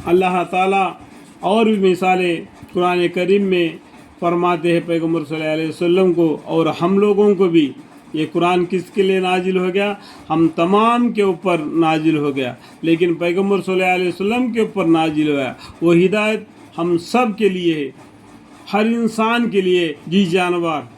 अल्लाह ताला और भी मिसालें कुरान करीम में फरमाते हैं पैगम्बर सल्लल्लाहु अलैहि वसल्लम को और हम लोगों को भी। ये कुरान किसके लिए नाजिल हो गया? हम तमाम के ऊपर नाजिल हो गया, लेकिन पैगम्बर सल्लल्लाहु अलैहि वसल्लम के ऊपर नाजिल हुआ। वो हिदायत हम सब के लिए है, हर इंसान के लिए, जी जानवर।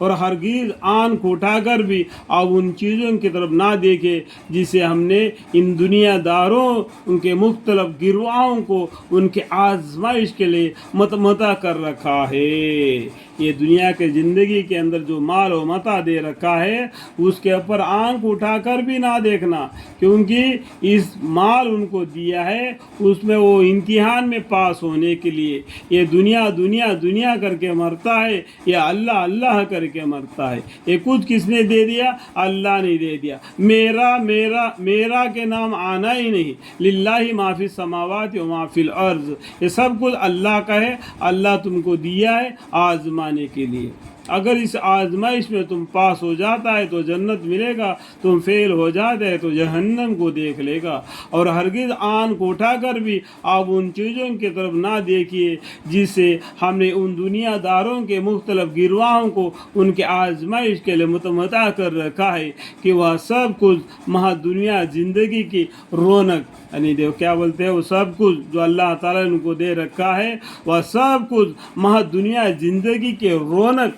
और हरगिज़ आँख उठाकर भी आप उन चीज़ों की तरफ ना देखें जिसे हमने इन दुनियादारों, उनके मुख्तलिफ गिरवाहों को उनके आजमाइश के लिए मतमता कर रखा है। ये दुनिया के ज़िंदगी के अंदर जो माल व मता दे रखा है उसके ऊपर आँख उठाकर भी ना देखना, क्योंकि इस माल उनको दिया है उसमें वो इम्तिहान में पास होने के लिए। ये दुनिया दुनिया दुनिया करके मरता है, या अल्लाह अल्लाह करके मरता है। ये कुछ किसने दे दिया? अल्लाह ने दे दिया। मेरा मेरा मेरा के नाम आना ही नहीं। लिल्लाहि मा फिस समावाति व मा फिल अर्ज़, ये सब कुछ अल्लाह का है। अल्लाह तुमको दिया है आजमाने के लिए। अगर इस आजमाइश में तुम पास हो जाता है तो जन्नत मिलेगा, तुम फेल हो जाते हैं तो जहन्नम को देख लेगा। और हरगिज़ आँख उठाकर भी आप उन चीज़ों की तरफ ना देखिए जिससे हमने उन दुनियादारों के मुख्तलिफ गिरवाहों को उनके आजमाइश के लिए मतमता कर रखा है कि वह सब कुछ महा दुनिया ज़िंदगी की रौनक, यानी देखो क्या बोलते हैं, वो सब कुछ जो अल्लाह ताला ने उनको दे रखा है वह सब कुछ महा दुनिया ज़िंदगी के रौनक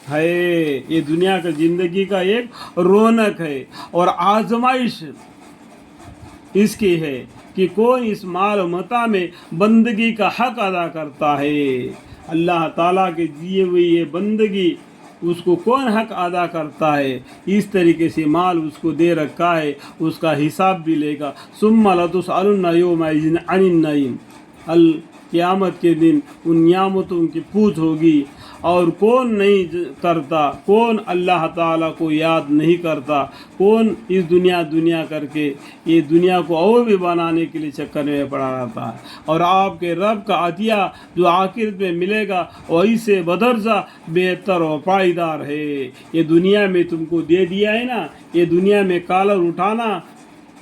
है। ये दुनिया का ज़िंदगी का एक रौनक है और आजमाइश इसकी है कि कौन इस माल मता में बंदगी का हक अदा करता है। अल्लाह ताला के दिए हुए ये बंदगी उसको कौन हक अदा करता है। इस तरीके से माल उसको दे रखा है, उसका हिसाब भी लेगा। सुम्मा लतुसअलुन्ना यौमइज़िन अनिन नईम, अल क़यामत के दिन उन नियामतों की पूछ होगी। और कौन नहीं करता, कौन अल्लाह ताला को याद नहीं करता, कौन इस दुनिया दुनिया करके ये दुनिया को और भी बनाने के लिए चक्कर में पड़ा रहता है। और आपके रब का अतिया जो आखिरत में मिलेगा वही से बदरजा बेहतर और पाईदार है। ये दुनिया में तुमको दे दिया है ना, ये दुनिया में कॉलर उठाना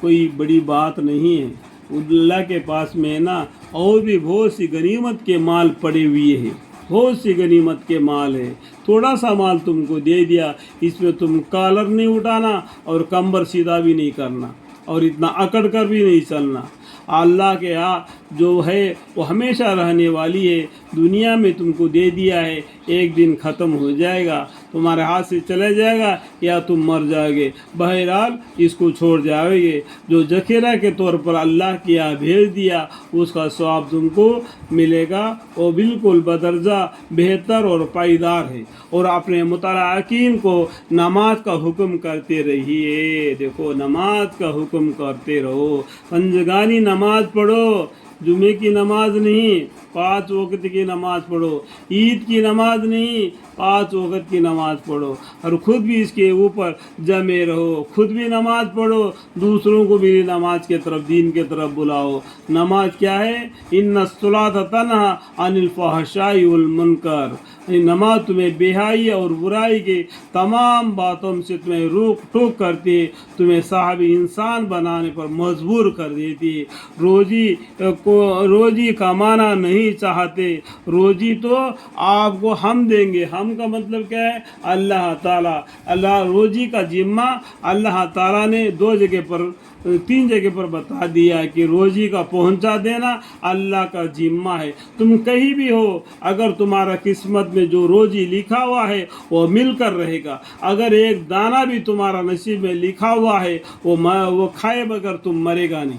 कोई बड़ी बात नहीं है। अल्लाह के पास में ना और भी बहुत सी गनीमत के माल पड़े हुए हैं, बहुत सी गनीमत के माल है। थोड़ा सा माल तुमको दे दिया, इसमें तुम कॉलर नहीं उठाना और कंबर सीधा भी नहीं करना और इतना अकड़ कर भी नहीं चलना। अल्लाह के यहाँ जो है वो हमेशा रहने वाली है। दुनिया में तुमको दे दिया है, एक दिन ख़त्म हो जाएगा, तुम्हारे हाथ से चले जाएगा या तुम मर जाओगे। बहरहाल इसको छोड़ जाओगे। जो ज़ख़ीरा के तौर पर अल्लाह के यहाँ भेज दिया उसका सवाब तुमको मिलेगा, वो बिल्कुल बदरजा बेहतर और पाईदार है। और अपने मुतलाक़ीन को नमाज का हुक्म करते रहिए। देखो नमाज का हुक्म करते रहो, पंजगानी नमाज पढ़ो, जुमे की नमाज नहीं, 5 वक्त की नमाज पढ़ो, ईद की नमाज नहीं, 5 वक्त की नमाज पढ़ो। और ख़ुद भी इसके ऊपर जमे रहो, खुद भी नमाज पढ़ो, दूसरों को भी नमाज के तरफ, दीन के तरफ बुलाओ। नमाज क्या है? इन्नस्सलात तन्हा अनिल फहशाई वल मुनकर, नमाज तुम्हें बेहाई और बुराई के तमाम बातों से तुम्हें रोक टोक करती है, तुम्हें साहब इंसान बनाने पर मजबूर कर देती है। रोजी कमाना नहीं चाहते, रोजी तो आपको हम देंगे। हम का मतलब क्या है? अल्लाह ताला। अल्लाह रोजी का जिम्मा अल्लाह ताला ने 2 जगह पर, 3 जगह पर बता दिया कि रोजी का पहुंचा देना अल्लाह का जिम्मा है। तुम कहीं भी हो, अगर तुम्हारा किस्मत में जो रोजी लिखा हुआ है वो मिलकर रहेगा। अगर एक दाना भी तुम्हारा नसीब में लिखा हुआ है वो खाए बगैर तुम मरेगा नहीं।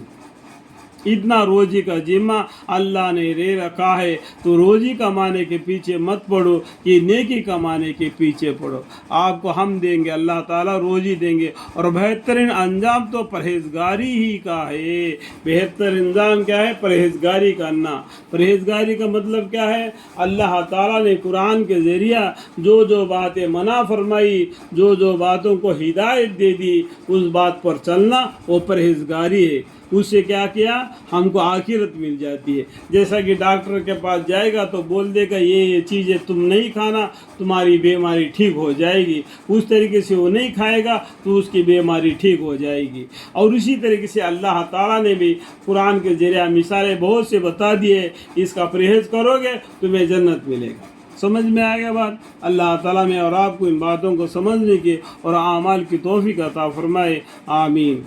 इतना रोजी का जिम्मा अल्लाह ने ले रखा है। तो रोजी कमाने के पीछे मत पड़ो, ये नेकी कमाने के पीछे पड़ो। आपको हम देंगे, अल्लाह ताला रोजी देंगे। और बेहतरीन अंजाम तो परहेजगारी ही का है। बेहतर अंजाम क्या है? परहेजगारी करना। परहेजगारी का मतलब क्या है? अल्लाह ताला ने कुरान के ज़रिया जो जो बातें मना फरमाई, जो जो बातों को हिदायत दे दी, उस बात पर चलना वो परहेजगारी है। اس سے کیا کیا ہم کو آخرت مل جاتی ہے. جیسا کہ ڈاکٹر کے پاس جائے گا تو بول دے گا یہ چیزیں تم نہیں کھانا تمہاری بیماری ٹھیک ہو جائے گی، اس طریقے سے وہ نہیں کھائے گا تو اس کی بیماری ٹھیک ہو جائے گی. اور اسی طریقے سے اللہ تعالیٰ نے بھی قرآن کے ذریعہ مثالیں بہت سے بتا دیے، اس کا پرہیز کرو گے تمہیں جنت ملے گا. سمجھ میں آ گیا بات؟ اللہ تعالیٰ میں اور آپ کو ان باتوں کو سمجھنے کی اور اعمال کی توفیق عطا فرمائے. آمین.